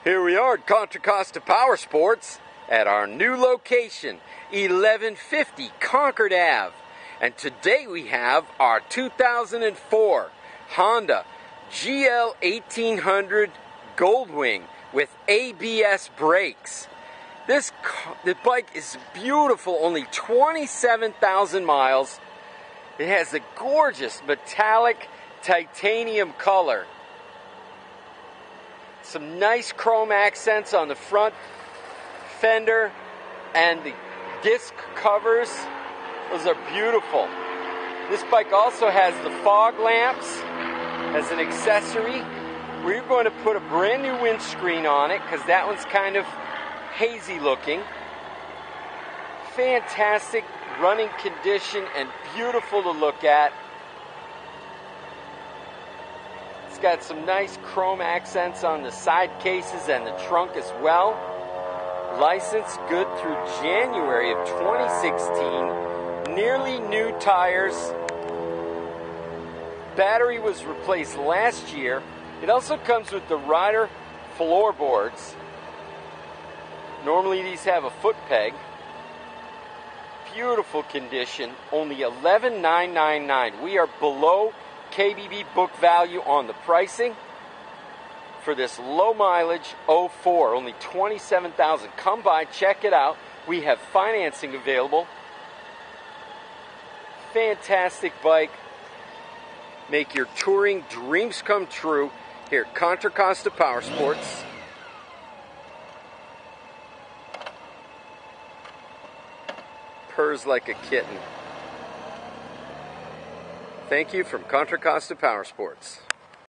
Here we are at Contra Costa Powersports at our new location, 1150 Concord Ave. And today we have our 2004 Honda GL1800 Goldwing with ABS brakes. The bike is beautiful, only 27,000 miles. It has a gorgeous metallic titanium color. Some nice chrome accents on the front fender and the disc covers. Those are beautiful. This bike also has the fog lamps as an accessory. We're going to put a brand new windscreen on it because that one's kind of hazy looking. Fantastic running condition and beautiful to look at. It's got some nice chrome accents on the side cases and the trunk as well. License good through January of 2016. Nearly new tires. Battery was replaced last year. It also comes with the rider floorboards. Normally these have a foot peg. Beautiful condition. Only $11,999. We are below KBB book value on the pricing for this low mileage 04, only 27,000. Come by, check it out. We have financing available. Fantastic bike. Make your touring dreams come true here at Contra Costa Powersports. Purrs like a kitten. Thank you from Contra Costa Powersports.